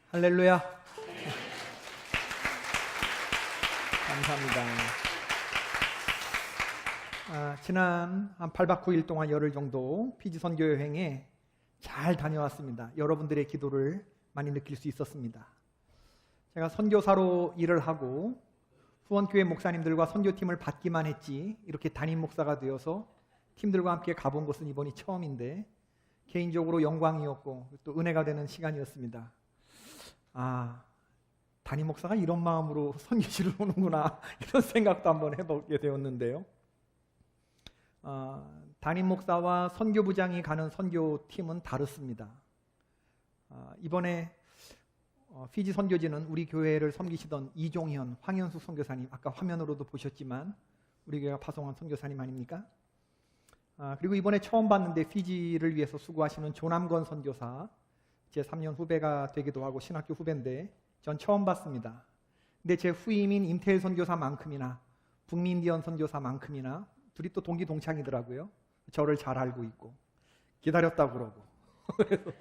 할렐루야. 감사합니다. 지난 한 8박 9일 동안 열흘 정도 피지 선교 여행에 잘 다녀왔습니다. 여러분들의 기도를 많이 느낄 수 있었습니다. 제가 선교사로 일을 하고 후원교회 목사님들과 선교팀을 받기만 했지 이렇게 담임 목사가 되어서 팀들과 함께 가본 것은 이번이 처음인데 개인적으로 영광이었고 또 은혜가 되는 시간이었습니다. 담임 목사가 이런 마음으로 선교지를 오는구나 이런 생각도 한번 해보게 되었는데요. 담임 목사와 선교부장이 가는 선교팀은 다릅니다. 이번에 피지 선교지는 우리 교회를 섬기시던 이종현, 황현숙 선교사님, 아까 화면으로도 보셨지만 우리 교회가 파송한 선교사님 아닙니까? 그리고 이번에 처음 봤는데 피지를 위해서 수고하시는 조남건 선교사, 제 3년 후배가 되기도 하고 신학교 후배인데 전 처음 봤습니다. 근데 제 후임인 임태일 선교사만큼이나 북민디언 선교사만큼이나 둘이 또 동기동창이더라고요. 저를 잘 알고 있고 기다렸다고 그러고 그래서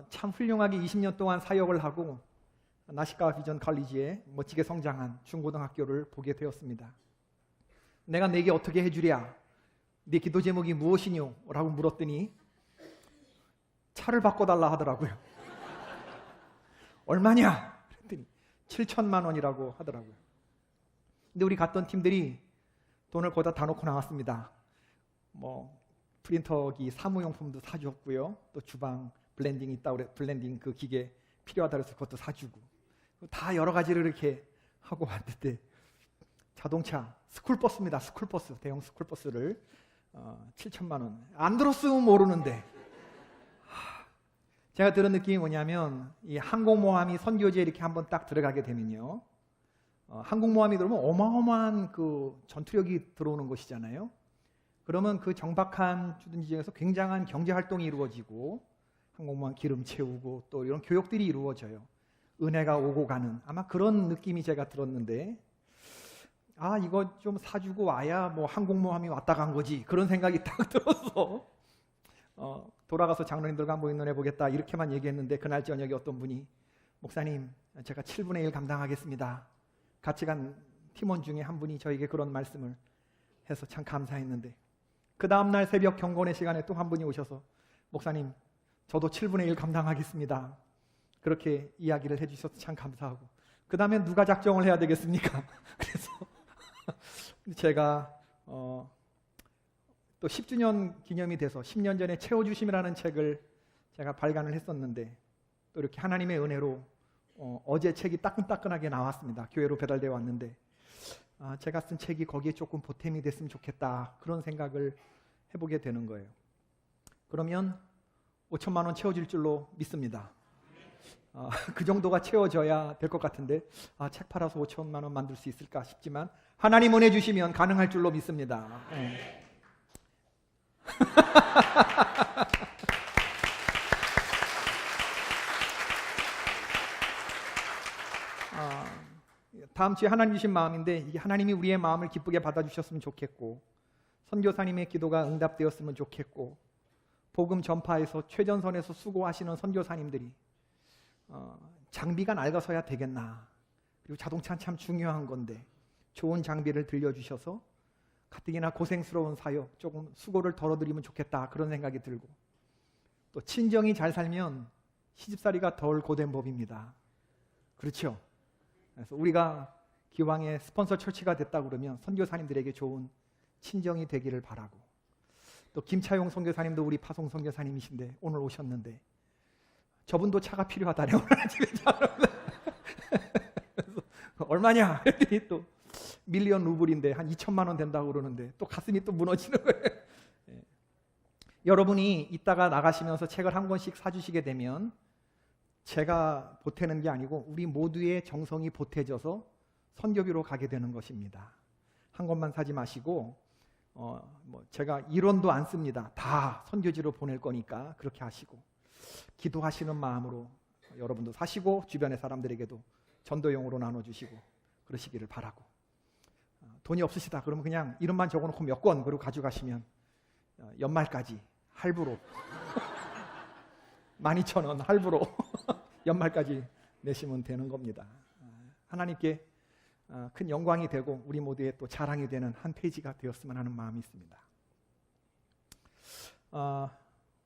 참 훌륭하게 20년 동안 사역을 하고 나시카 비전 칼리지에 멋지게 성장한 중고등학교를 보게 되었습니다. 내가 내게 어떻게 해주랴? 네 기도 제목이 무엇이뇨? 라고 물었더니 차를 바꿔달라 하더라고요. 얼마냐? 그랬더니 7천만 원이라고 하더라고요. 근데 우리 갔던 팀들이 돈을 거기다 다 놓고 나왔습니다. 프린터기 사무용품도 사줬고요. 또 주방 블렌딩 있다고 그래, 블렌딩 그 기계 필요하다 그래서 그것도 사주고 다 여러 가지를 이렇게 하고 왔는데 자동차 스쿨버스입니다. 스쿨버스, 대형 스쿨버스를 7천만 원. 안 들었으면 모르는데 제가 들은 느낌이 뭐냐면 이 항공모함이 선교지에 이렇게 한번 딱 들어가게 되면요, 항공모함이 들어오면 어마어마한 그 전투력이 들어오는 것이잖아요. 그러면 그 정박한 주둔지 지역에서 굉장한 경제활동이 이루어지고 항공모함 기름 채우고 또 이런 교역들이 이루어져요. 은혜가 오고 가는 아마 그런 느낌이 제가 들었는데 이거 좀 사주고 와야 항공모함이 왔다 간 거지 그런 생각이 딱 들어서 돌아가서 장로님들과 한번 의논해 보겠다 이렇게만 얘기했는데 그날 저녁에 어떤 분이 목사님 제가 7분의 1 감당하겠습니다. 같이 간 팀원 중에 한 분이 저에게 그런 말씀을 해서 참 감사했는데 그 다음날 새벽 경건의 시간에 또 한 분이 오셔서 목사님 저도 7분의 1 감당하겠습니다. 그렇게 이야기를 해주셔서 참 감사하고 그 다음에 누가 작정을 해야 되겠습니까? 그래서 제가 또 10주년 기념이 돼서 10년 전에 채워주심이라는 책을 제가 발간을 했었는데 또 이렇게 하나님의 은혜로 어제 책이 따끈따끈하게 나왔습니다. 교회로 배달되어 왔는데 제가 쓴 책이 거기에 조금 보탬이 됐으면 좋겠다 그런 생각을 해보게 되는 거예요. 그러면 5천만 원 채워질 줄로 믿습니다. 그 정도가 채워져야 될 것 같은데 책 팔아서 5천만 원 만들 수 있을까 싶지만 하나님 은혜 주시면 가능할 줄로 믿습니다. 네. 다음 주에 하나님 주신 마음인데 이게 하나님이 우리의 마음을 기쁘게 받아주셨으면 좋겠고 선교사님의 기도가 응답되었으면 좋겠고 복음 전파에서 최전선에서 수고하시는 선교사님들이 장비가 낡아서야 되겠나, 그리고 자동차는 참 중요한 건데 좋은 장비를 들려주셔서 가뜩이나 고생스러운 사역 조금 수고를 덜어드리면 좋겠다 그런 생각이 들고 또 친정이 잘 살면 시집살이가 덜 고된 법입니다. 그렇죠? 그래서 우리가 기왕에 스폰서 처치가 됐다 그러면 선교사님들에게 좋은 친정이 되기를 바라고 또 김차용 선교사님도 우리 파송 선교사님이신데 오늘 오셨는데 저분도 차가 필요하다네요. 그래서 얼마냐? 했더니 또 밀리언 루블인데 한 2천만 원 된다고 그러는데 또 가슴이 또 무너지는 거예요. 여러분이 이따가 나가시면서 책을 한 권씩 사주시게 되면 제가 보태는 게 아니고 우리 모두의 정성이 보태져서 선교비로 가게 되는 것입니다. 한 권만 사지 마시고 제가 1원도 안 씁니다. 다 선교지로 보낼 거니까 그렇게 하시고 기도하시는 마음으로 여러분도 사시고 주변의 사람들에게도 전도용으로 나눠주시고 그러시기를 바라고 돈이 없으시다 그러면 그냥 이름만 적어놓고 몇 권 그리고 가져가시면 연말까지 할부로 12,000원 할부로 연말까지 내시면 되는 겁니다. 하나님께 큰 영광이 되고 우리 모두의 또 자랑이 되는 한 페이지가 되었으면 하는 마음이 있습니다.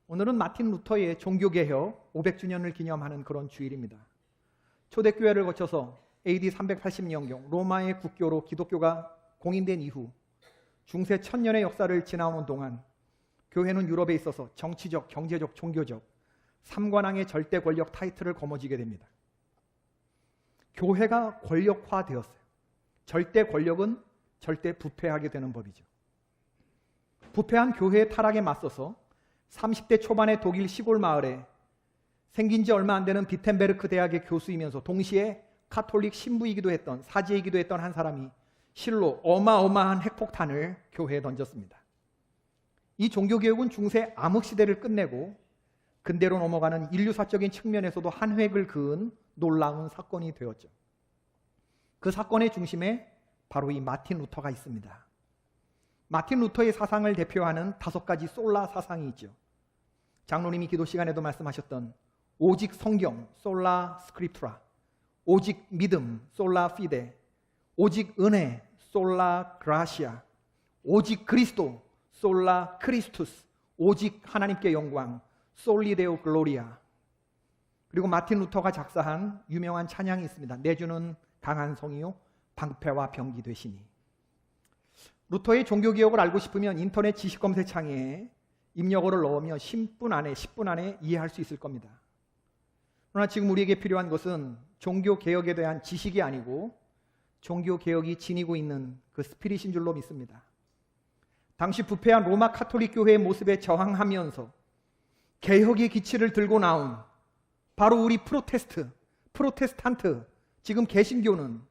오늘은 마틴 루터의 종교개혁 500주년을 기념하는 그런 주일입니다. 초대교회를 거쳐서 AD 380년경 로마의 국교로 기독교가 공인된 이후 중세 1000년의 역사를 지나오는 동안 교회는 유럽에 있어서 정치적, 경제적, 종교적 3관왕의 절대 권력 타이틀을 거머쥐게 됩니다. 교회가 권력화되었어요. 절대 권력은 절대 부패하게 되는 법이죠. 부패한 교회의 타락에 맞서서 30대 초반의 독일 시골 마을에 생긴 지 얼마 안 되는 비텐베르크 대학의 교수이면서 동시에 카톨릭 신부이기도 했던, 사제이기도 했던 한 사람이 실로 어마어마한 핵폭탄을 교회에 던졌습니다. 이 종교개혁은 중세 암흑시대를 끝내고 근대로 넘어가는 인류사적인 측면에서도 한 획을 그은 놀라운 사건이 되었죠. 그 사건의 중심에 바로 이 마틴 루터가 있습니다. 마틴 루터의 사상을 대표하는 5가지 솔라 사상이 있죠. 장로님이 기도 시간에도 말씀하셨던 오직 성경, 솔라 스크립투라, 오직 믿음, 솔라 피데, 오직 은혜, 솔라 그라시아, 오직 그리스도, 솔라 크리스투스, 오직 하나님께 영광, 솔리데오 글로리아. 그리고 마틴 루터가 작사한 유명한 찬양이 있습니다. 내주는 강한 성이요 방패와 병기 되시니. 루터의 종교개혁을 알고 싶으면 인터넷 지식검색창에 입력어를 넣으면 10분 안에 이해할 수 있을 겁니다. 그러나 지금 우리에게 필요한 것은 종교개혁에 대한 지식이 아니고 종교개혁이 지니고 있는 그 스피릿인 줄로 믿습니다. 당시 부패한 로마 카톨릭 교회의 모습에 저항하면서 개혁의 기치를 들고 나온 바로 우리 프로테스탄트, 지금 개신교는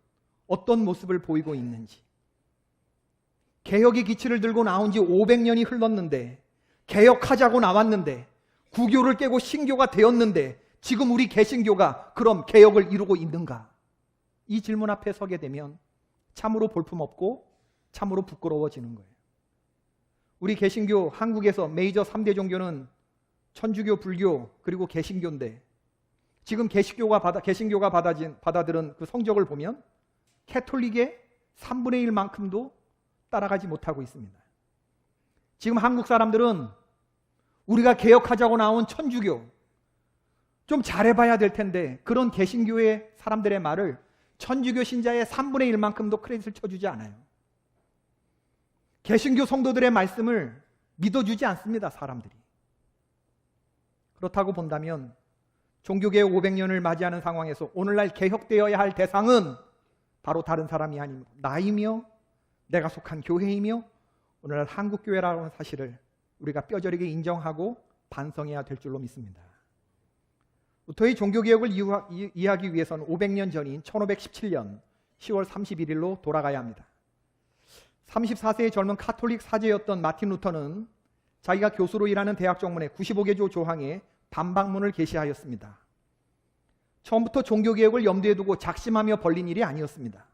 어떤 모습을 보이고 있는지, 개혁의 기치를 들고 나온 지 500년이 흘렀는데, 개혁하자고 나왔는데, 구교를 깨고 신교가 되었는데 지금 우리 개신교가 그럼 개혁을 이루고 있는가? 이 질문 앞에 서게 되면 참으로 볼품없고 참으로 부끄러워지는 거예요. 우리 개신교, 한국에서 메이저 3대 종교는 천주교, 불교, 그리고 개신교인데 지금 개신교가 받아들은 그 성적을 보면 캐톨릭의 3분의 1만큼도 따라가지 못하고 있습니다. 지금 한국 사람들은 우리가 개혁하자고 나온 천주교 좀 잘해봐야 될 텐데 그런 개신교의 사람들의 말을 천주교 신자의 3분의 1만큼도 크레딧을 쳐주지 않아요. 개신교 성도들의 말씀을 믿어주지 않습니다, 사람들이. 그렇다고 본다면 종교개혁 500년을 맞이하는 상황에서 오늘날 개혁되어야 할 대상은 바로 다른 사람이 아닙니다. 나이며 내가 속한 교회이며 오늘날 한국교회라는 하는 사실을 우리가 뼈저리게 인정하고 반성해야 될 줄로 믿습니다. 루터의 종교개혁을 이해하기 위해서는 500년 전인 1517년 10월 31일로 돌아가야 합니다. 34세의 젊은 카톨릭 사제였던 마틴 루터는 자기가 교수로 일하는 대학 정문에 95개조 조항에 반박문을 게시하였습니다. 처음부터 종교개혁을 염두에 두고 작심하며 벌린 일이 아니었습니다.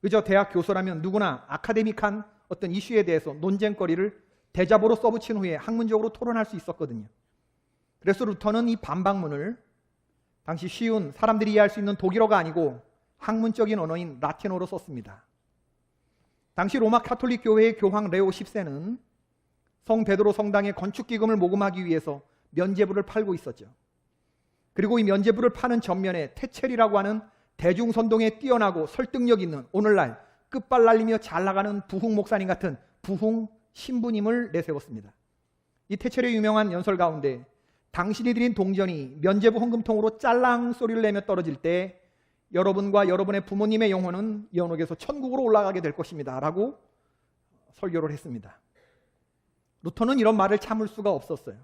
그저 대학 교수라면 누구나 아카데믹한 어떤 이슈에 대해서 논쟁거리를 대자보로 써붙인 후에 학문적으로 토론할 수 있었거든요. 그래서 루터는 이 반박문을 당시 쉬운 사람들이 이해할 수 있는 독일어가 아니고 학문적인 언어인 라틴어로 썼습니다. 당시 로마 카톨릭 교회의 교황 레오 10세는 성 베드로 성당의 건축 기금을 모금하기 위해서 면죄부를 팔고 있었죠. 그리고 이 면죄부를 파는 전면에 테첼이라고 하는 대중선동에 뛰어나고 설득력 있는 오늘날 끝발 날리며 잘 나가는 부흥 목사님 같은 부흥 신부님을 내세웠습니다. 이 테첼의 유명한 연설 가운데 당신이 드린 동전이 면죄부 헌금통으로 짤랑 소리를 내며 떨어질 때 여러분과 여러분의 부모님의 영혼은 영역에서 천국으로 올라가게 될 것입니다 라고 설교를 했습니다. 루터는 이런 말을 참을 수가 없었어요.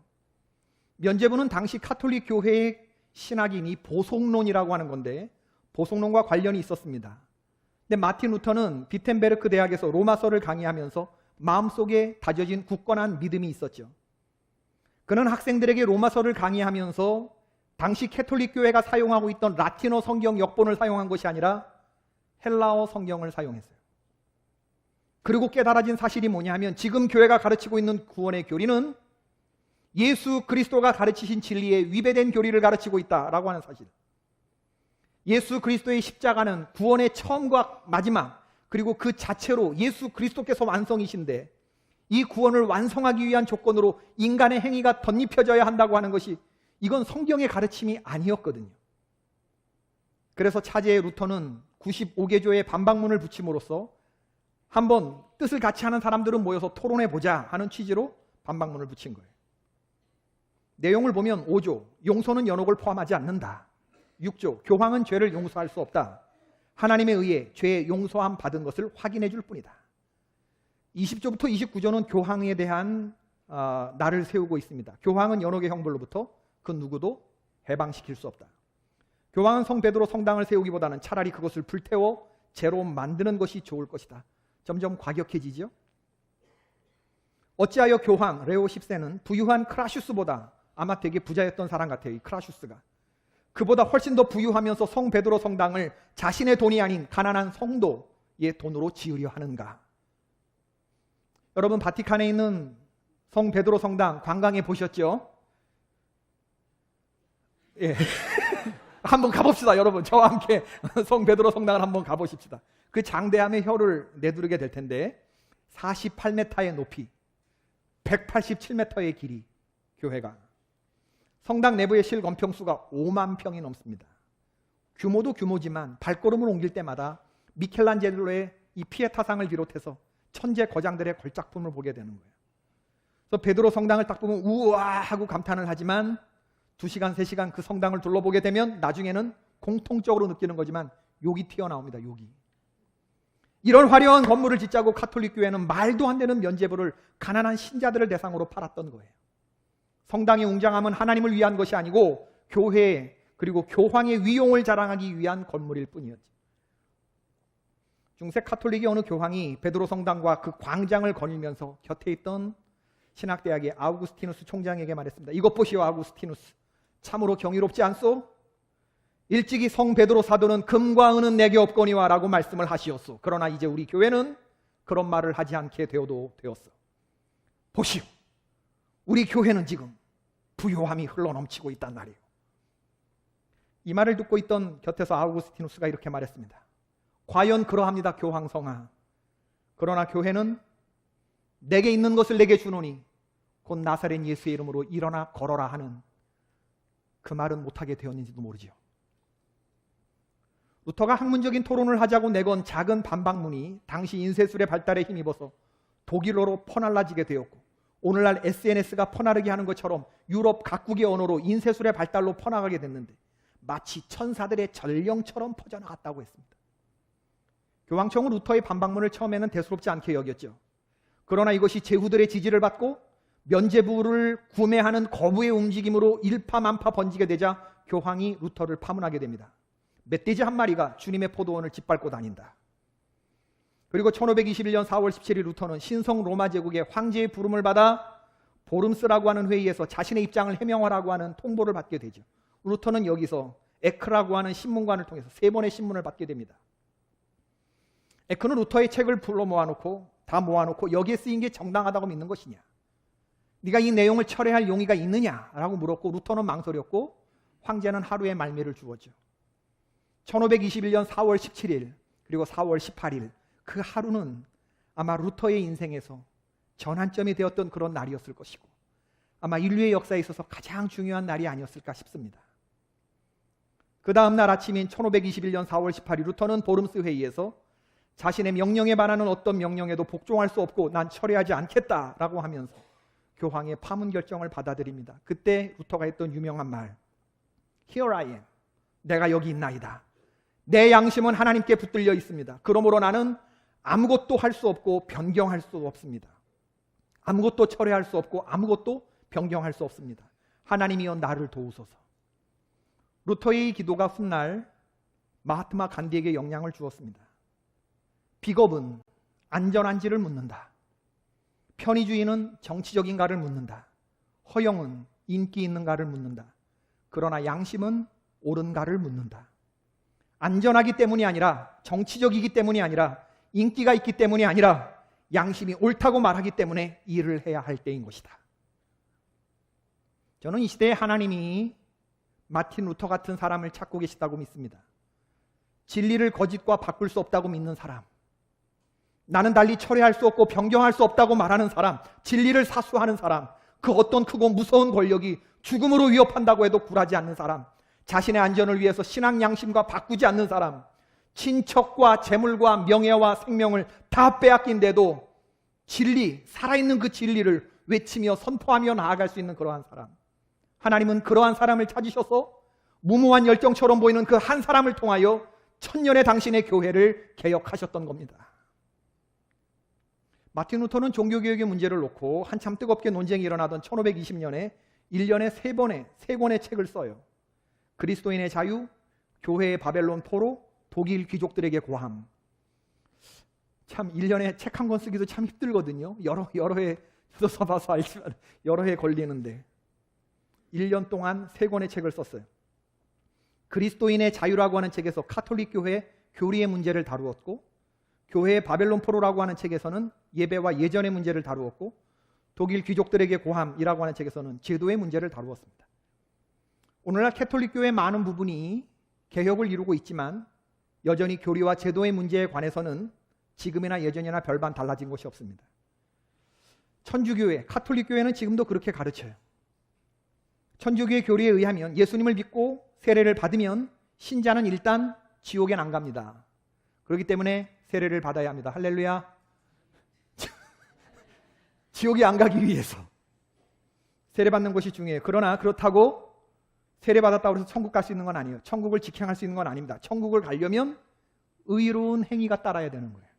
면죄부는 당시 카톨릭 교회의 신학인 이 보속론이라고 하는 건데 보속론과 관련이 있었습니다. 근데 마틴 루터는 비텐베르크 대학에서 로마서를 강의하면서 마음속에 다져진 굳건한 믿음이 있었죠. 그는 학생들에게 로마서를 강의하면서 당시 캐톨릭 교회가 사용하고 있던 라틴어 성경 역본을 사용한 것이 아니라 헬라어 성경을 사용했어요. 그리고 깨달아진 사실이 뭐냐 하면 지금 교회가 가르치고 있는 구원의 교리는 예수 그리스도가 가르치신 진리에 위배된 교리를 가르치고 있다라고 하는 사실. 예수 그리스도의 십자가는 구원의 처음과 마지막, 그리고 그 자체로 예수 그리스도께서 완성이신데, 이 구원을 완성하기 위한 조건으로 인간의 행위가 덧입혀져야 한다고 하는 것이, 이건 성경의 가르침이 아니었거든요. 그래서 차제의 루터는 95개조의 반박문을 붙임으로써 한번 뜻을 같이 하는 사람들은 모여서 토론해보자 하는 취지로 반박문을 붙인 거예요. 내용을 보면 5조, 용서는 연옥을 포함하지 않는다. 6조, 교황은 죄를 용서할 수 없다. 하나님에 의해 죄 용서함 받은 것을 확인해 줄 뿐이다. 20조부터 29조는 교황에 대한 날을 세우고 있습니다. 교황은 연옥의 형벌로부터 그 누구도 해방시킬 수 없다. 교황은 성 베드로 성당을 세우기보다는 차라리 그것을 불태워 재로 만드는 것이 좋을 것이다. 점점 과격해지죠. 어찌하여 교황 레오 10세는 부유한 크라슈스보다, 아마 되게 부자였던 사람 같아요, 이 크라슈스가, 그보다 훨씬 더 부유하면서 성 베드로 성당을 자신의 돈이 아닌 가난한 성도의 돈으로 지으려 하는가? 여러분, 바티칸에 있는 성 베드로 성당 관광해 보셨죠? 예. 한번 가봅시다, 여러분. 저와 함께 성 베드로 성당을 한번 가보십시다. 그 장대함에 혀를 내두르게 될 텐데, 48m의 높이, 187m의 길이, 교회가. 성당 내부의 실건평수가 5만 평이 넘습니다. 규모도 규모지만 발걸음을 옮길 때마다 미켈란젤로의 이 피에타상을 비롯해서 천재 거장들의 걸작품을 보게 되는 거예요. 그래서 베드로 성당을 딱 보면 우와 하고 감탄을 하지만 2시간, 3시간 그 성당을 둘러보게 되면 나중에는 공통적으로 느끼는 거지만 욕이 튀어나옵니다. 욕이. 이런 화려한 건물을 짓자고 가톨릭 교회는 말도 안 되는 면죄부를 가난한 신자들을 대상으로 팔았던 거예요. 성당의 웅장함은 하나님을 위한 것이 아니고 교회 그리고 교황의 위용을 자랑하기 위한 건물일 뿐이었지. 중세 가톨릭의 어느 교황이 베드로 성당과 그 광장을 거닐면서 곁에 있던 신학대학의 아우구스티누스 총장에게 말했습니다. 이것 보시오, 아우구스티누스. 참으로 경이롭지 않소? 일찍이 성 베드로 사도는 금과 은은 내게 없거니와 라고 말씀을 하시었소. 그러나 이제 우리 교회는 그런 말을 하지 않게 되어도 되었어. 보시오, 우리 교회는 지금 부요함이 흘러넘치고 있단 말이에요. 이 말을 듣고 있던 곁에서 아우구스티누스가 이렇게 말했습니다. 과연 그러합니다, 교황성아. 그러나 교회는 내게 있는 것을 내게 주노니 곧 나사렛 예수의 이름으로 일어나 걸어라 하는 그 말은 못하게 되었는지도 모르지요. 루터가 학문적인 토론을 하자고 내건 작은 반박문이 당시 인쇄술의 발달에 힘입어서 독일어로 퍼날라지게 되었고, 오늘날 SNS가 퍼나르게 하는 것처럼 유럽 각국의 언어로 인쇄술의 발달로 퍼나가게 됐는데 마치 천사들의 전령처럼 퍼져나갔다고 했습니다. 교황청은 루터의 반박문을 처음에는 대수롭지 않게 여겼죠. 그러나 이것이 제후들의 지지를 받고 면죄부를 구매하는 거부의 움직임으로 일파만파 번지게 되자 교황이 루터를 파문하게 됩니다. 멧돼지 한 마리가 주님의 포도원을 짓밟고 다닌다. 그리고 1521년 4월 17일 루터는 신성 로마 제국의 황제의 부름을 받아 보름스라고 하는 회의에서 자신의 입장을 해명하라고 하는 통보를 받게 되죠. 루터는 여기서 에크라고 하는 신문관을 통해서 3번의 신문을 받게 됩니다. 에크는 루터의 책을 불러 모아놓고 여기에 쓰인 게 정당하다고 믿는 것이냐, 네가 이 내용을 철회할 용의가 있느냐라고 물었고, 루터는 망설였고 황제는 하루의 말미를 주었죠. 1521년 4월 17일 그리고 4월 18일, 그 하루는 아마 루터의 인생에서 전환점이 되었던 그런 날이었을 것이고, 아마 인류의 역사에 있어서 가장 중요한 날이 아니었을까 싶습니다. 그 다음 날 아침인 1521년 4월 18일 루터는 보름스 회의에서 자신의 명령에 반하는 어떤 명령에도 복종할 수 없고 난 철회하지 않겠다라고 하면서 교황의 파문 결정을 받아들입니다. 그때 루터가 했던 유명한 말, Here I am, 내가 여기 있나이다. 내 양심은 하나님께 붙들려 있습니다. 그러므로 나는 아무것도 할 수 없고 변경할 수 없습니다. 아무것도 철회할 수 없고 아무것도 변경할 수 없습니다. 하나님이여 나를 도우소서. 루터의 기도가 훗날 마하트마 간디에게 영향을 주었습니다. 비겁은 안전한지를 묻는다. 편의주의는 정치적인가를 묻는다. 허영은 인기 있는가를 묻는다. 그러나 양심은 옳은가를 묻는다. 안전하기 때문이 아니라, 정치적이기 때문이 아니라, 인기가 있기 때문이 아니라 양심이 옳다고 말하기 때문에 일을 해야 할 때인 것이다. 저는 이 시대에 하나님이 마틴 루터 같은 사람을 찾고 계시다고 믿습니다. 진리를 거짓과 바꿀 수 없다고 믿는 사람, 나는 달리 철회할 수 없고 변경할 수 없다고 말하는 사람, 진리를 사수하는 사람, 그 어떤 크고 무서운 권력이 죽음으로 위협한다고 해도 굴하지 않는 사람, 자신의 안전을 위해서 신앙 양심과 바꾸지 않는 사람, 친척과 재물과 명예와 생명을 다 빼앗긴데도 진리, 살아있는 그 진리를 외치며 선포하며 나아갈 수 있는 그러한 사람, 하나님은 그러한 사람을 찾으셔서 무모한 열정처럼 보이는 그 한 사람을 통하여 천년의 당신의 교회를 개혁하셨던 겁니다. 마틴 루터는 종교개혁의 문제를 놓고 한참 뜨겁게 논쟁이 일어나던 1520년에 1년에 3권의 책을 써요. 그리스도인의 자유, 교회의 바벨론 포로, 독일 귀족들에게 고함. 참 1년에 책 한 권 쓰기도 참 힘들거든요. 여러 해 써봐서 알지만 여러 해 걸리는데 1년 동안 3권의 책을 썼어요. 그리스도인의 자유라고 하는 책에서 카톨릭 교회 교리의 문제를 다루었고, 교회의 바벨론 포로라고 하는 책에서는 예배와 예전의 문제를 다루었고, 독일 귀족들에게 고함이라고 하는 책에서는 제도의 문제를 다루었습니다. 오늘날 캐톨릭 교회의 많은 부분이 개혁을 이루고 있지만 여전히 교리와 제도의 문제에 관해서는 지금이나 예전이나 별반 달라진 것이 없습니다. 천주교회, 카톨릭 교회는 지금도 그렇게 가르쳐요. 천주교의 교리에 의하면 예수님을 믿고 세례를 받으면 신자는 일단 지옥엔 안 갑니다. 그렇기 때문에 세례를 받아야 합니다. 할렐루야. 지옥에 안 가기 위해서 세례 받는 것이 중요해요. 그러나 그렇다고 세례 받았다고 해서 천국 갈 수 있는 건 아니에요. 천국을 직행할 수 있는 건 아닙니다. 천국을 가려면 의로운 행위가 따라야 되는 거예요.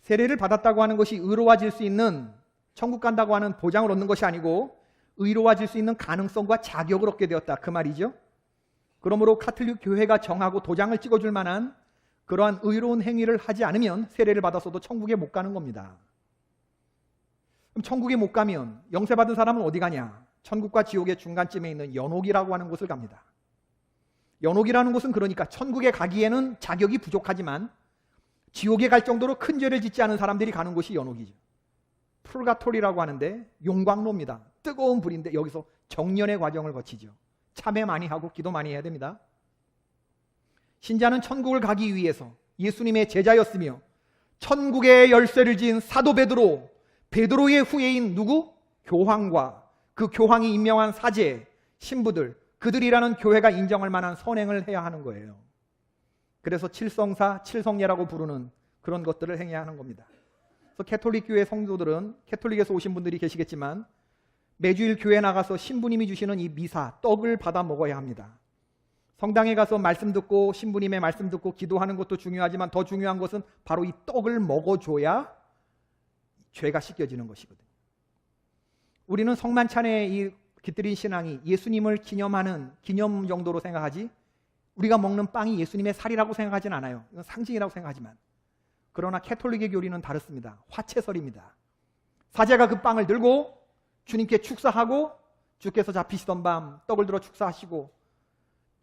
세례를 받았다고 하는 것이 의로워질 수 있는, 천국 간다고 하는 보장을 얻는 것이 아니고 의로워질 수 있는 가능성과 자격을 얻게 되었다, 그 말이죠. 그러므로 카톨릭 교회가 정하고 도장을 찍어줄 만한 그러한 의로운 행위를 하지 않으면 세례를 받았어도 천국에 못 가는 겁니다. 그럼 천국에 못 가면 영세받은 사람은 어디 가냐? 천국과 지옥의 중간쯤에 있는 연옥이라고 하는 곳을 갑니다. 연옥이라는 곳은 그러니까 천국에 가기에는 자격이 부족하지만 지옥에 갈 정도로 큰 죄를 짓지 않은 사람들이 가는 곳이 연옥이죠. 풀가토리라고 하는데 용광로입니다. 뜨거운 불인데 여기서 정년의 과정을 거치죠. 참회 많이 하고 기도 많이 해야 됩니다. 신자는 천국을 가기 위해서 예수님의 제자였으며 천국의 열쇠를 지은 사도 베드로의 후예인 누구? 교황과 그 교황이 임명한 사제, 신부들, 그들이라는 교회가 인정할 만한 선행을 해야 하는 거예요. 그래서 칠성사, 칠성례라고 부르는 그런 것들을 행해야 하는 겁니다. 그래서 캐톨릭 교회 성도들은, 캐톨릭에서 오신 분들이 계시겠지만 매주일 교회 나가서 신부님이 주시는 이 미사, 떡을 받아 먹어야 합니다. 성당에 가서 말씀 듣고 신부님의 말씀 듣고 기도하는 것도 중요하지만 더 중요한 것은 바로 이 떡을 먹어줘야 죄가 씻겨지는 것이거든요. 우리는 성만찬의 이 깃들인 신앙이 예수님을 기념하는 기념 정도로 생각하지, 우리가 먹는 빵이 예수님의 살이라고 생각하진 않아요. 이건 상징이라고 생각하지만, 그러나 캐톨릭의 교리는 다릅니다. 화채설입니다. 사제가 그 빵을 들고 주님께 축사하고 주께서 잡히시던 밤 떡을 들어 축사하시고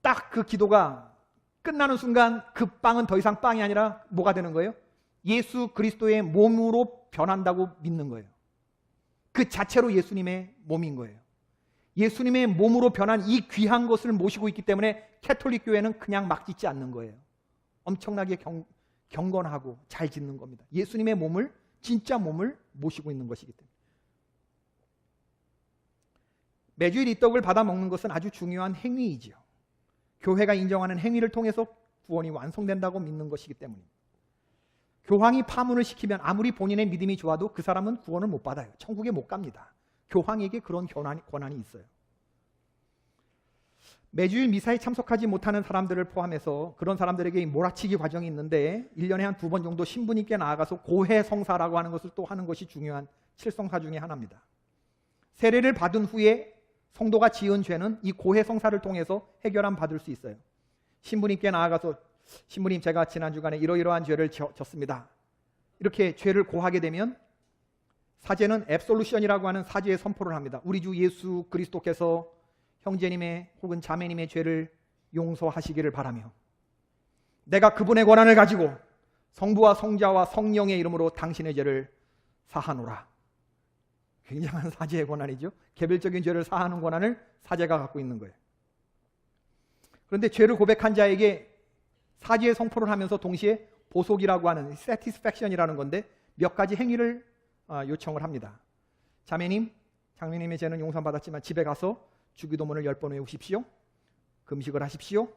딱 그 기도가 끝나는 순간 그 빵은 더 이상 빵이 아니라 뭐가 되는 거예요? 예수 그리스도의 몸으로 변한다고 믿는 거예요. 그 자체로 예수님의 몸인 거예요. 예수님의 몸으로 변한 이 귀한 것을 모시고 있기 때문에 캐톨릭 교회는 그냥 막 짓지 않는 거예요. 엄청나게 경건하고 잘 짓는 겁니다. 예수님의 몸을, 진짜 몸을 모시고 있는 것이기 때문에. 매주일 이 떡을 받아 먹는 것은 아주 중요한 행위이지요. 교회가 인정하는 행위를 통해서 구원이 완성된다고 믿는 것이기 때문입니다. 교황이 파문을 시키면 아무리 본인의 믿음이 좋아도 그 사람은 구원을 못 받아요. 천국에 못 갑니다. 교황에게 그런 권한이 있어요. 매주일 미사에 참석하지 못하는 사람들을 포함해서 그런 사람들에게 몰아치기 과정이 있는데 1년에 한 2번 정도 신부님께 나아가서 고해성사라고 하는 것을 또 하는 것이 중요한 칠성사 중에 하나입니다. 세례를 받은 후에 성도가 지은 죄는 이 고해성사를 통해서 해결함 받을 수 있어요. 신부님께 나아가서 신부님, 제가 지난 주간에 이러이러한 죄를 졌습니다. 이렇게 죄를 고하게 되면 사제는 앱솔루션이라고 하는 사죄의 선포를 합니다. 우리 주 예수 그리스도께서 형제님의 혹은 자매님의 죄를 용서하시기를 바라며 내가 그분의 권한을 가지고 성부와 성자와 성령의 이름으로 당신의 죄를 사하노라. 굉장한 사죄의 권한이죠. 개별적인 죄를 사하는 권한을 사제가 갖고 있는 거예요. 그런데 죄를 고백한 자에게 사죄의 성포를 하면서 동시에 보속이라고 하는 satisfaction이라는 건데 몇 가지 행위를 요청을 합니다. 자매님, 장로님의 죄는 용서받았지만 집에 가서 주기도문을 10번 외우십시오. 금식을 하십시오.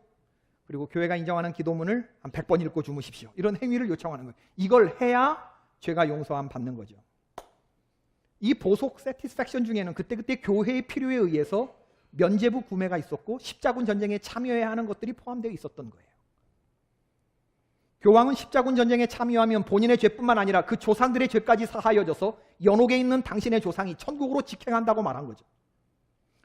그리고 교회가 인정하는 기도문을 한 100번 읽고 주무십시오. 이런 행위를 요청하는 거예요. 이걸 해야 죄가 용서함 받는 거죠. 이 보속 satisfaction 중에는 그때그때 교회의 필요에 의해서 면죄부 구매가 있었고 십자군 전쟁에 참여해야 하는 것들이 포함되어 있었던 거예요. 교황은 십자군 전쟁에 참여하면 본인의 죄뿐만 아니라 그 조상들의 죄까지 사하여져서 연옥에 있는 당신의 조상이 천국으로 직행한다고 말한 거죠.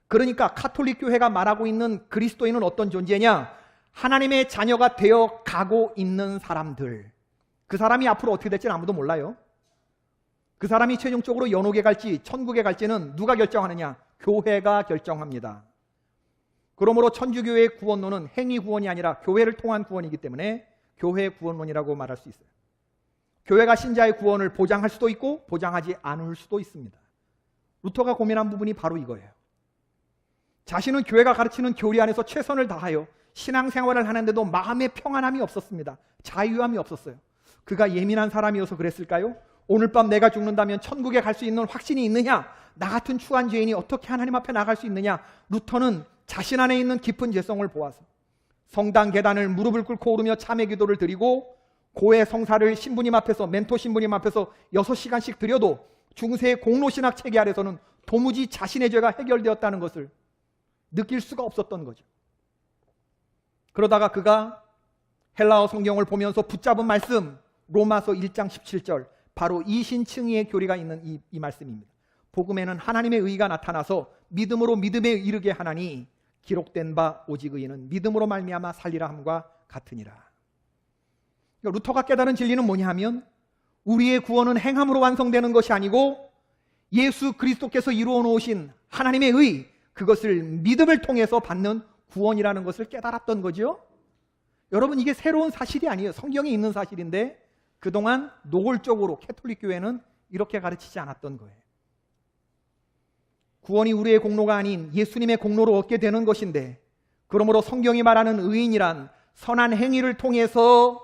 그러니까 카톨릭 교회가 말하고 있는 그리스도인은 어떤 존재냐? 하나님의 자녀가 되어 가고 있는 사람들. 그 사람이 앞으로 어떻게 될지는 아무도 몰라요. 그 사람이 최종적으로 연옥에 갈지 천국에 갈지는 누가 결정하느냐? 교회가 결정합니다. 그러므로 천주교회의 구원론은 행위 구원이 아니라 교회를 통한 구원이기 때문에 교회 구원론이라고 말할 수 있어요. 교회가 신자의 구원을 보장할 수도 있고 보장하지 않을 수도 있습니다. 루터가 고민한 부분이 바로 이거예요. 자신은 교회가 가르치는 교리 안에서 최선을 다하여 신앙생활을 하는데도 마음의 평안함이 없었습니다. 자유함이 없었어요. 그가 예민한 사람이어서 그랬을까요? 오늘 밤 내가 죽는다면 천국에 갈 수 있는 확신이 있느냐? 나 같은 추한 죄인이 어떻게 하나님 앞에 나갈 수 있느냐? 루터는 자신 안에 있는 깊은 죄성을 보아서 성당 계단을 무릎을 꿇고 오르며 참회 기도를 드리고 고해 성사를 신부님 앞에서 멘토 신부님 앞에서 6시간씩 드려도 중세의 공로신학 체계 아래서는 도무지 자신의 죄가 해결되었다는 것을 느낄 수가 없었던 거죠. 그러다가 그가 헬라어 성경을 보면서 붙잡은 말씀 로마서 1장 17절 바로 이신칭의의 교리가 있는 이 말씀입니다. 복음에는 하나님의 의가 나타나서 믿음으로 믿음에 이르게 하나니 기록된 바 오직 의인은 믿음으로 말미암아 살리라 함과 같으니라. 그러니까 루터가 깨달은 진리는 뭐냐 하면 우리의 구원은 행함으로 완성되는 것이 아니고 예수 그리스도께서 이루어 놓으신 하나님의 의, 그것을 믿음을 통해서 받는 구원이라는 것을 깨달았던 거죠. 여러분, 이게 새로운 사실이 아니에요. 성경에 있는 사실인데 그동안 노골적으로 캐톨릭 교회는 이렇게 가르치지 않았던 거예요. 구원이 우리의 공로가 아닌 예수님의 공로로 얻게 되는 것인데, 그러므로 성경이 말하는 의인이란 선한 행위를 통해서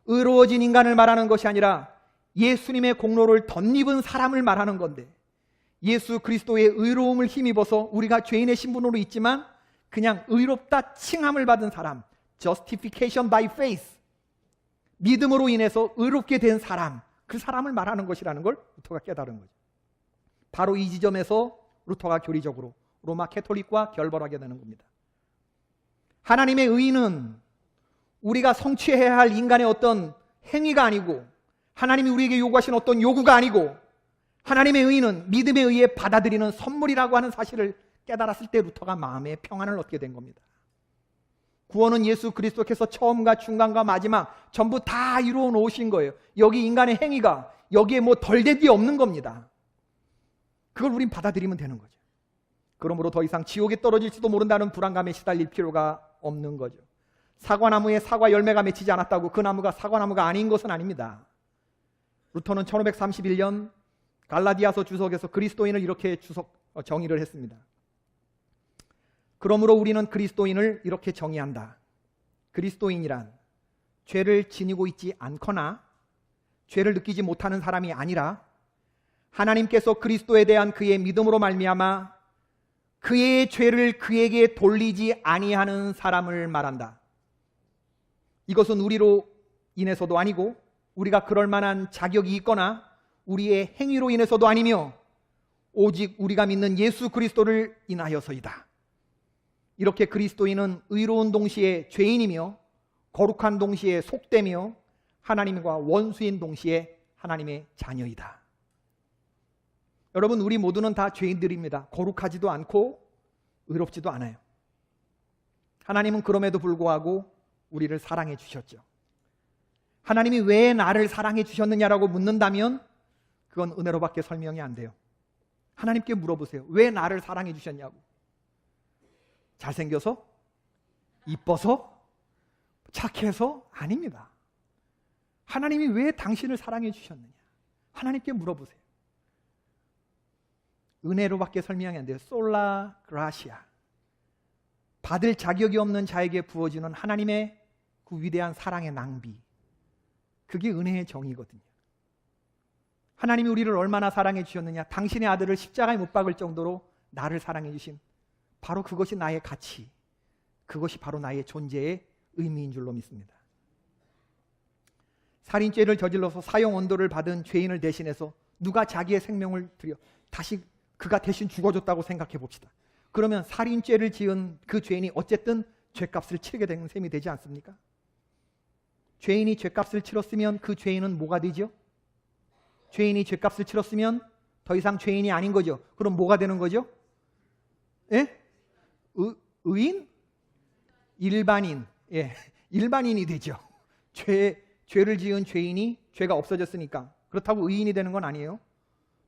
의로워진 인간을 말하는 것이 아니라 예수님의 공로를 덧입은 사람을 말하는 건데, 예수 그리스도의 의로움을 힘입어서 우리가 죄인의 신분으로 있지만 그냥 의롭다 칭함을 받은 사람, justification by faith, 믿음으로 인해서 의롭게 된 사람, 그 사람을 말하는 것이라는 걸 루터가 깨달은 거죠. 바로 이 지점에서 루터가 교리적으로 로마 캐톨릭과 결벌하게 되는 겁니다. 하나님의 의는 우리가 성취해야 할 인간의 어떤 행위가 아니고, 하나님이 우리에게 요구하신 어떤 요구가 아니고, 하나님의 의는 믿음에 의해 받아들이는 선물이라고 하는 사실을 깨달았을 때 루터가 마음의 평안을 얻게 된 겁니다. 구원은 예수 그리스도께서 처음과 중간과 마지막 전부 다 이루어 놓으신 거예요. 여기 인간의 행위가 여기에 뭐 덜데디 없는 겁니다. 그걸 우린 받아들이면 되는 거죠. 그러므로 더 이상 지옥에 떨어질지도 모른다는 불안감에 시달릴 필요가 없는 거죠. 사과나무에 사과 열매가 맺히지 않았다고 그 나무가 사과나무가 아닌 것은 아닙니다. 루터는 1531년 갈라디아서 주석에서 그리스도인을 이렇게 정의를 했습니다. 그러므로 우리는 그리스도인을 이렇게 정의한다. 그리스도인이란 죄를 지니고 있지 않거나 죄를 느끼지 못하는 사람이 아니라 하나님께서 그리스도에 대한 그의 믿음으로 말미암아 그의 죄를 그에게 돌리지 아니하는 사람을 말한다. 이것은 우리로 인해서도 아니고 우리가 그럴 만한 자격이 있거나 우리의 행위로 인해서도 아니며 오직 우리가 믿는 예수 그리스도를 인하여서이다. 이렇게 그리스도인은 의로운 동시에 죄인이며 거룩한 동시에 속되며 하나님과 원수인 동시에 하나님의 자녀이다. 여러분, 우리 모두는 다 죄인들입니다. 거룩하지도 않고 의롭지도 않아요. 하나님은 그럼에도 불구하고 우리를 사랑해 주셨죠. 하나님이 왜 나를 사랑해 주셨느냐라고 묻는다면 그건 은혜로밖에 설명이 안 돼요. 하나님께 물어보세요. 왜 나를 사랑해 주셨냐고. 잘생겨서? 이뻐서? 착해서? 아닙니다. 하나님이 왜 당신을 사랑해 주셨느냐? 하나님께 물어보세요. 은혜로밖에 설명이 안 돼요. 솔라 그라시아. 받을 자격이 없는 자에게 부어지는 하나님의 그 위대한 사랑의 낭비, 그게 은혜의 정의거든요. 하나님이 우리를 얼마나 사랑해 주셨느냐, 당신의 아들을 십자가에 못 박을 정도로 나를 사랑해 주심, 바로 그것이 나의 가치, 그것이 바로 나의 존재의 의미인 줄로 믿습니다. 살인죄를 저질러서 사형 언도를 받은 죄인을 대신해서 누가 자기의 생명을 들여 다시 그가 대신 죽어줬다고 생각해 봅시다. 그러면 살인죄를 지은 그 죄인이 어쨌든 죄값을 치르게 된 셈이 되지 않습니까? 죄인이 죄값을 치렀으면 그 죄인은 뭐가 되죠? 죄인이 죄값을 치렀으면 더 이상 죄인이 아닌 거죠. 그럼 뭐가 되는 거죠? 예? 의인? 일반인. 예, 일반인이 되죠. 죄를 지은 죄인이 죄가 없어졌으니까. 그렇다고 의인이 되는 건 아니에요.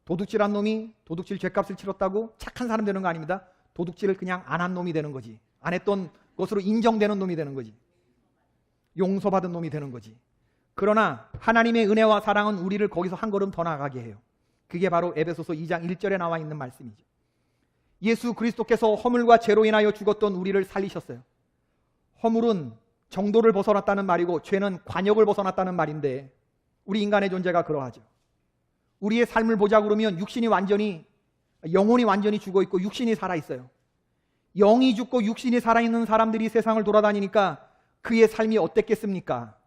도둑질한 놈이 도둑질 죄값을 치렀다고 착한 사람 되는 거 아닙니다. 도둑질을 그냥 안 한 놈이 되는 거지. 안 했던 것으로 인정되는 놈이 되는 거지. 용서받은 놈이 되는 거지. 그러나 하나님의 은혜와 사랑은 우리를 거기서 한 걸음 더 나아가게 해요. 그게 바로 에베소서 2장 1절에 나와 있는 말씀이죠. 예수 그리스도께서 허물과 죄로 인하여 죽었던 우리를 살리셨어요. 허물은 정도를 벗어났다는 말이고 죄는 관역을 벗어났다는 말인데, 우리 인간의 존재가 그러하죠. 우리의 삶을 보자 그러면 영혼이 완전히 죽어 있고 육신이 살아 있어요. 영이 죽고 육신이 살아있는 사람들이 세상을 돌아다니니까 그의 삶이 어땠겠습니까?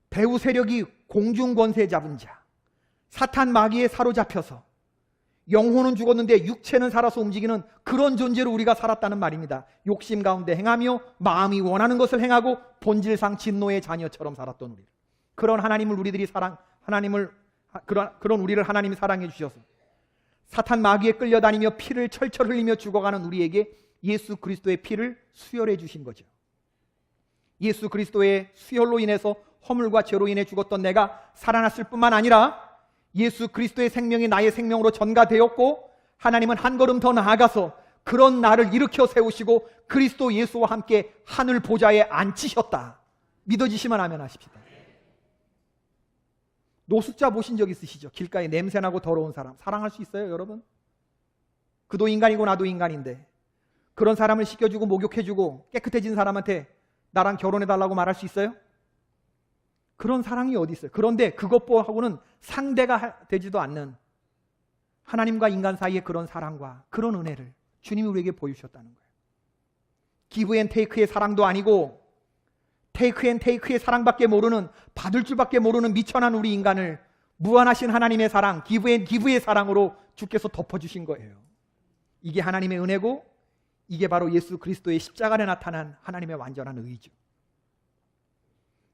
배후 세력이 공중 권세 잡은 자, 사탄 마귀에 사로잡혀서 영혼은 죽었는데 육체는 살아서 움직이는 그런 존재로 우리가 살았다는 말입니다. 욕심 가운데 행하며 마음이 원하는 것을 행하고 본질상 진노의 자녀처럼 살았던 우리, 그런 하나님을 우리들이 그런 우리를 하나님이 사랑해 주셔서 사탄 마귀에 끌려다니며 피를 철철 흘리며 죽어가는 우리에게 예수 그리스도의 피를 수혈해 주신 거죠. 예수 그리스도의 수혈로 인해서 허물과 죄로 인해 죽었던 내가 살아났을 뿐만 아니라 예수 그리스도의 생명이 나의 생명으로 전가되었고, 하나님은 한 걸음 더 나아가서 그런 나를 일으켜 세우시고 그리스도 예수와 함께 하늘 보좌에 앉히셨다. 믿어지시면 아멘 하십시다. 노숙자 보신 적 있으시죠? 길가에 냄새나고 더러운 사람 사랑할 수 있어요, 여러분? 그도 인간이고 나도 인간인데 그런 사람을 씻겨주고 목욕해주고 깨끗해진 사람한테 나랑 결혼해달라고 말할 수 있어요? 그런 사랑이 어디 있어요? 그런데 그것하고는 상대가 되지도 않는 하나님과 인간 사이의 그런 사랑과 그런 은혜를 주님이 우리에게 보여주셨다는 거예요. 기브 앤 테이크의 사랑도 아니고 테이크 앤 테이크의 사랑밖에 모르는, 받을 줄밖에 모르는 미천한 우리 인간을 무한하신 하나님의 사랑, 기브 앤 기브의 사랑으로 주께서 덮어주신 거예요. 이게 하나님의 은혜고, 이게 바로 예수 그리스도의 십자가에 나타난 하나님의 완전한 의죠.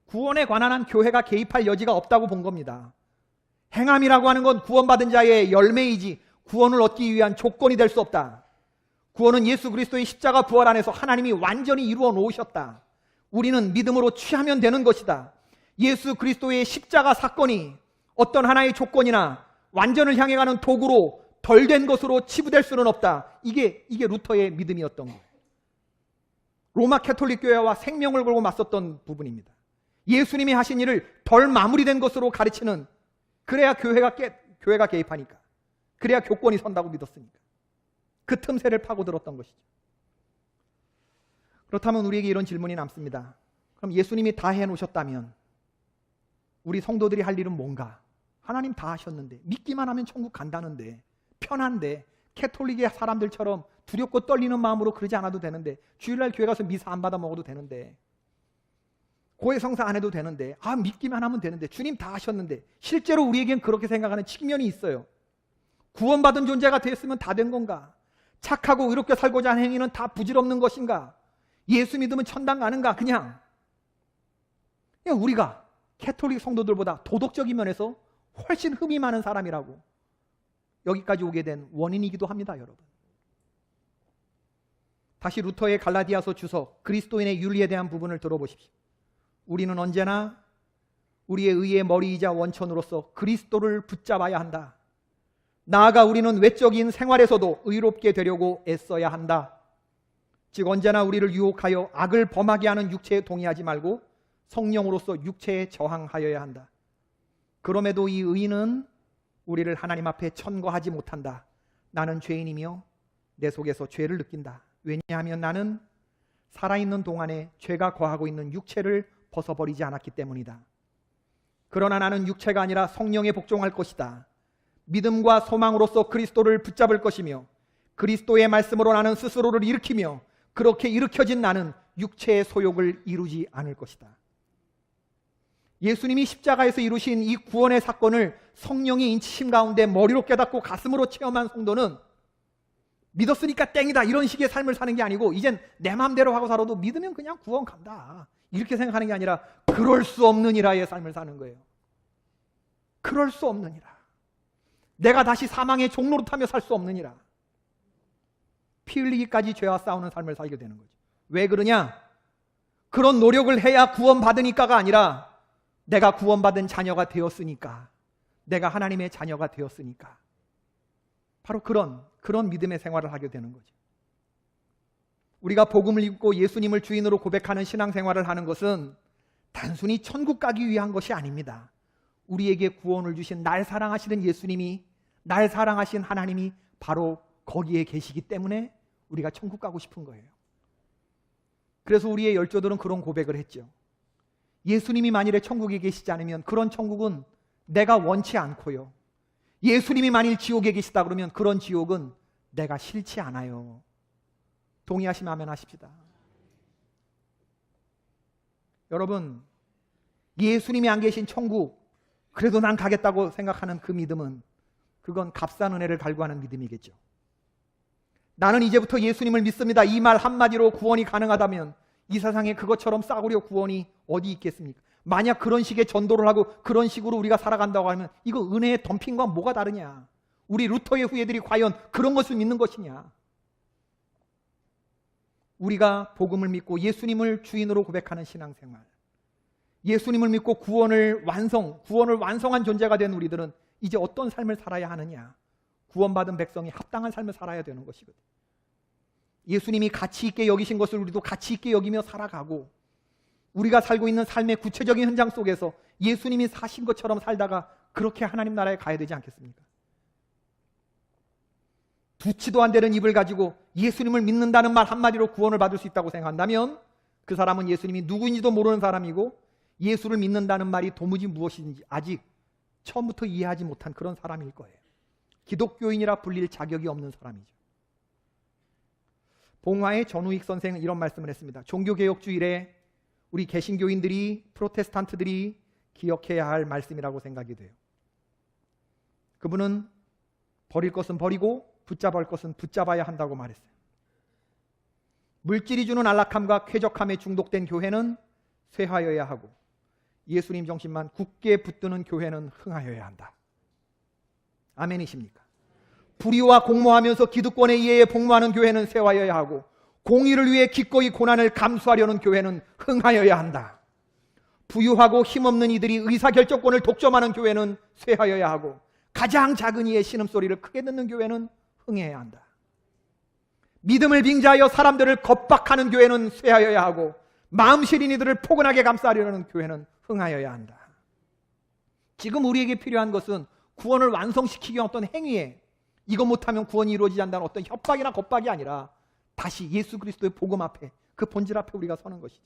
구원에 관한 한 교회가 개입할 여지가 없다고 본 겁니다. 행함이라고 하는 건 구원받은 자의 열매이지 구원을 얻기 위한 조건이 될 수 없다. 구원은 예수 그리스도의 십자가 부활 안에서 하나님이 완전히 이루어 놓으셨다. 우리는 믿음으로 취하면 되는 것이다. 예수 그리스도의 십자가 사건이 어떤 하나의 조건이나 완전을 향해 가는 도구로 덜 된 것으로 치부될 수는 없다. 이게 루터의 믿음이었던 거예요. 로마 캐톨릭 교회와 생명을 걸고 맞섰던 부분입니다. 예수님이 하신 일을 덜 마무리된 것으로 가르치는, 그래야 교회가 개입하니까, 그래야 교권이 선다고 믿었으니까 그 틈새를 파고들었던 것이죠. 그렇다면 우리에게 이런 질문이 남습니다. 그럼 예수님이 다 해놓으셨다면 우리 성도들이 할 일은 뭔가? 하나님 다 하셨는데, 믿기만 하면 천국 간다는데, 편한데, 캐톨릭의 사람들처럼 두렵고 떨리는 마음으로 그러지 않아도 되는데, 주일날 교회 가서 미사 안 받아 먹어도 되는데, 고해성사 안 해도 되는데, 믿기만 하면 되는데, 주님 다 하셨는데, 실제로 우리에겐 그렇게 생각하는 측면이 있어요. 구원받은 존재가 됐으면 다 된 건가? 착하고 의롭게 살고자 하는 행위는 다 부질없는 것인가? 예수 믿으면 천당 가는가? 그냥 우리가 캐톨릭 성도들보다 도덕적인 면에서 훨씬 흠이 많은 사람이라고 여기까지 오게 된 원인이기도 합니다, 여러분. 다시 루터의 갈라디아서 주석 그리스도인의 윤리에 대한 부분을 들어보십시오. 우리는 언제나 우리의 의의 머리이자 원천으로서 그리스도를 붙잡아야 한다. 나아가 우리는 외적인 생활에서도 의롭게 되려고 애써야 한다. 즉 언제나 우리를 유혹하여 악을 범하게 하는 육체에 동의하지 말고 성령으로서 육체에 저항하여야 한다. 그럼에도 이 의는 우리를 하나님 앞에 천거하지 못한다. 나는 죄인이며 내 속에서 죄를 느낀다. 왜냐하면 나는 살아있는 동안에 죄가 거하고 있는 육체를 벗어버리지 않았기 때문이다. 그러나 나는 육체가 아니라 성령에 복종할 것이다. 믿음과 소망으로서 그리스도를 붙잡을 것이며 그리스도의 말씀으로 나는 스스로를 일으키며 그렇게 일으켜진 나는 육체의 소욕을 이루지 않을 것이다. 예수님이 십자가에서 이루신 이 구원의 사건을 성령의 인치심 가운데 머리로 깨닫고 가슴으로 체험한 성도는 믿었으니까 땡이다 이런 식의 삶을 사는 게 아니고 이젠 내 마음대로 하고 살아도 믿으면 그냥 구원 간다 이렇게 생각하는 게 아니라 그럴 수 없느니라의 삶을 사는 거예요. 그럴 수 없느니라. 내가 다시 사망의 종노릇하며 살 수 없느니라. 피 흘리기까지 죄와 싸우는 삶을 살게 되는 거죠. 왜 그러냐? 그런 노력을 해야 구원받으니까가 아니라 내가 구원받은 자녀가 되었으니까, 내가 하나님의 자녀가 되었으니까. 바로 그런 믿음의 생활을 하게 되는 거죠. 우리가 복음을 읽고 예수님을 주인으로 고백하는 신앙생활을 하는 것은 단순히 천국 가기 위한 것이 아닙니다. 우리에게 구원을 주신 날 사랑하시는 예수님이, 날 사랑하신 하나님이 바로 거기에 계시기 때문에 우리가 천국 가고 싶은 거예요. 그래서 우리의 열조들은 그런 고백을 했죠. 예수님이 만일에 천국에 계시지 않으면 그런 천국은 내가 원치 않고요. 예수님이 만일 지옥에 계시다 그러면 그런 지옥은 내가 싫지 않아요. 동의하시면 아멘 하십시다. 여러분, 예수님이 안 계신 천국 그래도 난 가겠다고 생각하는 그 믿음은 그건 값싼 은혜를 갈구하는 믿음이겠죠. 나는 이제부터 예수님을 믿습니다. 이 말 한마디로 구원이 가능하다면 이 세상에 그것처럼 싸구려 구원이 어디 있겠습니까? 만약 그런 식의 전도를 하고 그런 식으로 우리가 살아간다고 하면 이거 은혜의 덤핑과 뭐가 다르냐? 우리 루터의 후예들이 과연 그런 것을 믿는 것이냐? 우리가 복음을 믿고 예수님을 주인으로 고백하는 신앙생활, 예수님을 믿고 구원을 완성한 존재가 된 우리들은 이제 어떤 삶을 살아야 하느냐? 구원받은 백성이 합당한 삶을 살아야 되는 것이거든요. 예수님이 가치 있게 여기신 것을 우리도 가치 있게 여기며 살아가고, 우리가 살고 있는 삶의 구체적인 현장 속에서 예수님이 사신 것처럼 살다가 그렇게 하나님 나라에 가야 되지 않겠습니까? 두치도 안 되는 입을 가지고 예수님을 믿는다는 말 한마디로 구원을 받을 수 있다고 생각한다면 그 사람은 예수님이 누구인지도 모르는 사람이고 예수를 믿는다는 말이 도무지 무엇인지 아직 처음부터 이해하지 못한 그런 사람일 거예요. 기독교인이라 불릴 자격이 없는 사람이죠. 봉화의 전우익 선생은 이런 말씀을 했습니다. 종교개혁주일에 우리 개신교인들이, 프로테스탄트들이 기억해야 할 말씀이라고 생각이 돼요. 그분은 버릴 것은 버리고 붙잡을 것은 붙잡아야 한다고 말했어요. 물질이 주는 안락함과 쾌적함에 중독된 교회는 쇠하여야 하고 예수님 정신만 굳게 붙드는 교회는 흥하여야 한다. 아멘이십니까? 불의와 공모하면서 기득권에 의해 복무하는 교회는 쇠하여야 하고 공의를 위해 기꺼이 고난을 감수하려는 교회는 흥하여야 한다. 부유하고 힘없는 이들이 의사결정권을 독점하는 교회는 쇠하여야 하고 가장 작은 이의 신음소리를 크게 듣는 교회는 흥해야 한다. 믿음을 빙자하여 사람들을 겁박하는 교회는 쇠하여야 하고 마음 시린 이들을 포근하게 감싸려는 교회는 흥하여야 한다. 지금 우리에게 필요한 것은 구원을 완성시키기 위한 어떤 행위에 이거 못하면 구원이 이루어지지 않는다는 어떤 협박이나 겁박이 아니라 다시 예수 그리스도의 복음 앞에, 그 본질 앞에 우리가 서는 것이죠.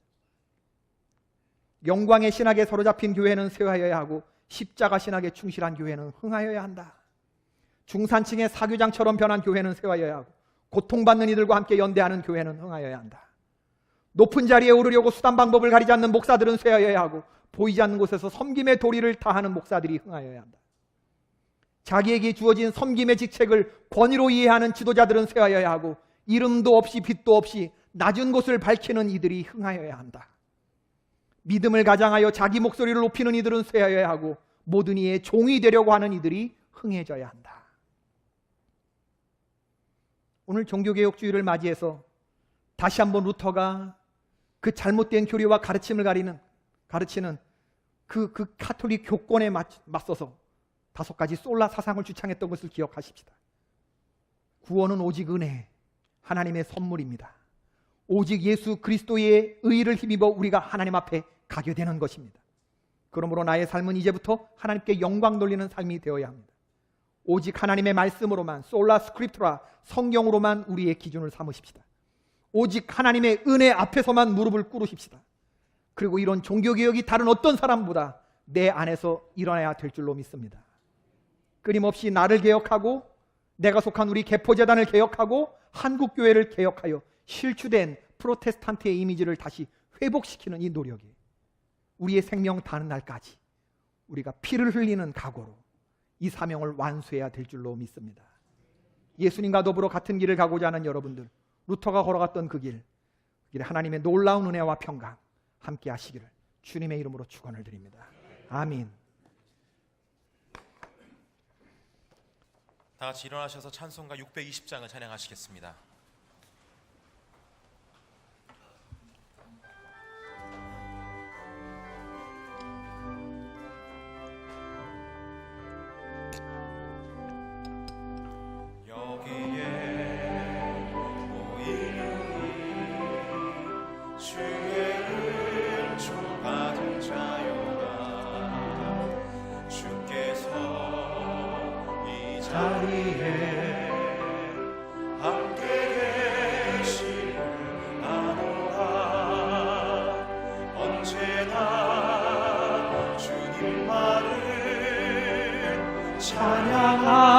영광의 신학에 사로잡힌 교회는 쇠하여야 하고 십자가 신학에 충실한 교회는 흥하여야 한다. 중산층의 사교장처럼 변한 교회는 쇠하여야 하고 고통받는 이들과 함께 연대하는 교회는 흥하여야 한다. 높은 자리에 오르려고 수단 방법을 가리지 않는 목사들은 쇠하여야 하고 보이지 않는 곳에서 섬김의 도리를 다하는 목사들이 흥하여야 한다. 자기에게 주어진 섬김의 직책을 권위로 이해하는 지도자들은 쇠하여야 하고 이름도 없이 빛도 없이 낮은 곳을 밝히는 이들이 흥하여야 한다. 믿음을 가장하여 자기 목소리를 높이는 이들은 쇠하여야 하고 모든 이의 종이 되려고 하는 이들이 흥해져야 한다. 오늘 종교개혁주의를 맞이해서 다시 한번 루터가 그 잘못된 교리와 가르침을 가르치는 그 카톨릭 교권에 맞서서 5가지 솔라 사상을 주창했던 것을 기억하십시다. 구원은 오직 은혜, 하나님의 선물입니다. 오직 예수 그리스도의 의를 힘입어 우리가 하나님 앞에 가게 되는 것입니다. 그러므로 나의 삶은 이제부터 하나님께 영광 돌리는 삶이 되어야 합니다. 오직 하나님의 말씀으로만, 솔라 스크립트라, 성경으로만 우리의 기준을 삼으십시다. 오직 하나님의 은혜 앞에서만 무릎을 꿇으십시다. 그리고 이런 종교개혁이 다른 어떤 사람보다 내 안에서 일어나야 될 줄로 믿습니다. 끊임없이 나를 개혁하고 내가 속한 우리 개포재단을 개혁하고 한국교회를 개혁하여 실추된 프로테스탄트의 이미지를 다시 회복시키는 이 노력이 우리의 생명 다는 날까지 우리가 피를 흘리는 각오로 이 사명을 완수해야 될 줄로 믿습니다. 예수님과 더불어 같은 길을 가고자 하는 여러분들, 루터가 걸어갔던 그 길에 하나님의 놀라운 은혜와 평강 함께 하시기를 주님의 이름으로 축원을 드립니다. 아멘. 다 같이 일어나셔서 찬송가 620장을 찬양하시겠습니다. 자리에 함께 계시는 아노라 언제나 주님만을 찬양하